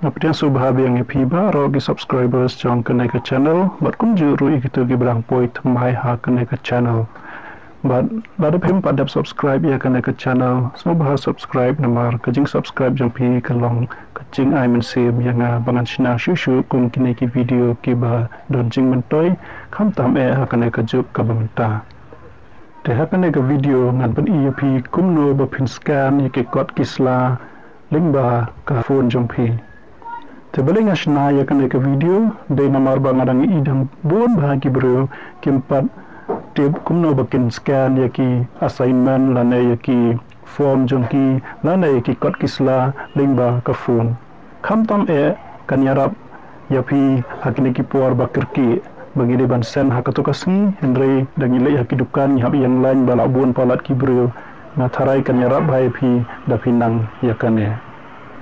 Napitian subha biang piba rogi subscribers jong kene ke channel bat kum juru ikitu gibrang poi tmai ha kene ke channel bat lada pim padap subscribe ya kene ke channel subha subscribe namar kajing subscribe jong pi kalong kajing ai men sim yang bangan sina shushu kum kene ki video kiba don jing mentoi kam tam ha kene ke juk ka bamta te ha kene ke video ngan ban ep kum no ba pin scan ye ke kot kisla lingba ka phone jong pi Terbalik asna ya kena ke video dari nomor bangadang idang bon bahagi bro kimpat tip kumno bakin scan ya ki assignment lana ya ki form jongki lana ya ki kot kisla lingba ke phone kam tam kan yarap ya pi hakini ki puar bakirki bagi de ban sen hakatokasi henry dangi le haki dukan hab yang lain balak bon palat ki bro na tharai kan yarap hai pi da pinang ya kane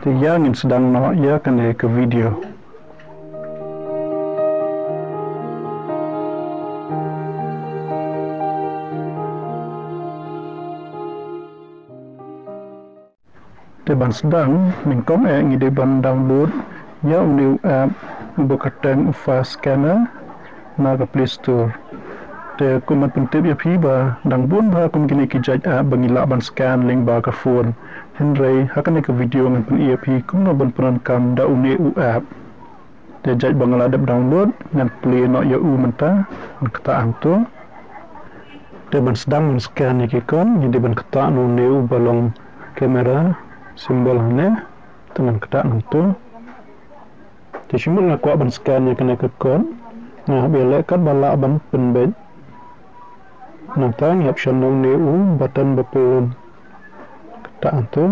yang sedang nak ya kena ke video. Teban sedang mingkong ngide ban download ya new app bukatan ufa scanner na ke Play Store. Te kumat pentip ya piba dang bun ba kum kini kijaj app bangila ban scan link ba ka phone. Henry hakan ke video ngan pen EP kum no ban peran kam da une u app. Te jaj bangala dap download ngan play no ya u menta kata antu. Te ban sedang scan ni kon ni de ban kata no ne u balong kamera simbol ne dengan kata antu. Te simul nak ban scan ni kena ke kon. Nah bela kat bala ban penbet. Nantang option no ne u button bapun. Tak tu,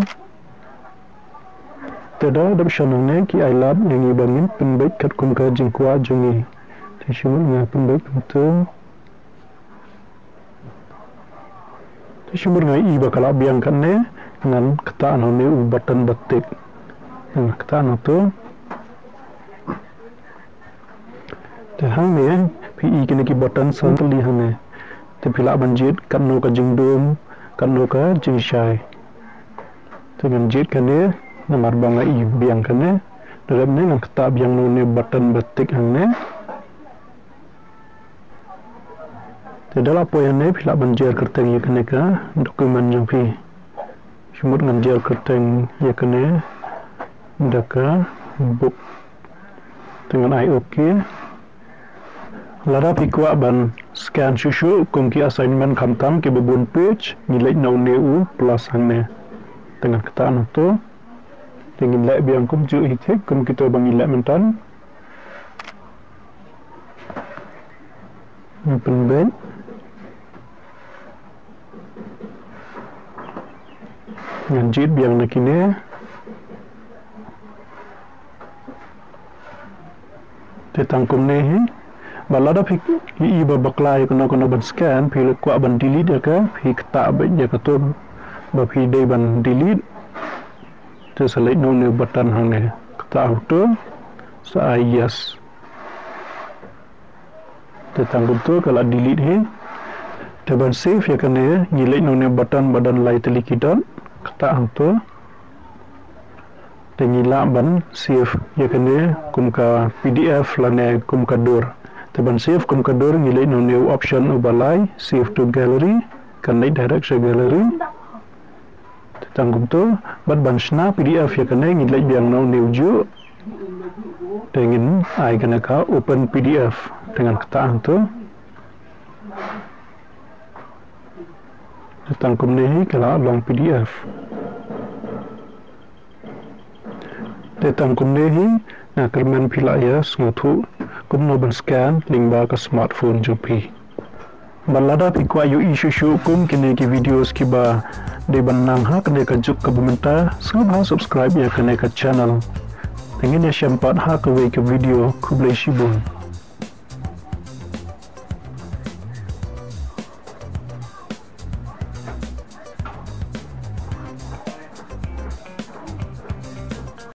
tidak ada option ki I love yang ibangin penbaik kat kumka jengkua jungi. Tersimul dengan penbaik itu. Tersimul dengan iba kalau biang kan ne dengan kata anu button batik. Dengan kata anu tu. Terhang ne pi kini ki button santli hane. Terpilak banjit kan no ka jengdum kan no ka jengshai. Dengan jet kene nomor bangla i biang kene dalam ni nak tak biang ni button batik hang ne dalam apa yang ni pila banjir kerteng ya kene ka dokumen yang pi semut nganjir kerteng ya kene ndaka book dengan ai okey lara pi kuat ban scan susu kumki assignment khamtam ke bebun page nilai no neu plus hang ne dengan kata anu tu dengan lek biang kum ju hitik kum kita bangi lek mentan penben dengan jit biang nak ini tetang kum ni balada pik i baklai kono ban scan pilih kuat ban delete ya ke pik tak baik ya ketum bapi day ban delete tu select no new button hang ne kata auto sa yes tetang betul kalau delete he teban save ya kan ya ngilek no new button badan lai telikidon kata auto tengila ban save ya kan ya kumka pdf lane kumka dur teban save kumka dur ngilek no new option ubalai save to gallery kan direct ke gallery tanggung tu bat bansna PDF ya kena ngilai biang no new ju dengan ai kena ka open PDF dengan kata tu tanggung ni kalau long PDF tanggung ni na kerman pila ya smutu kum no ban scan link ba ka smartphone jupi balada pi kwa yu isu kum kini ki videos ki ba de banang ha kene ka juk ka bumenta subscribe ya kene ka channel tengin ya syampat ha ka video ku blai shibun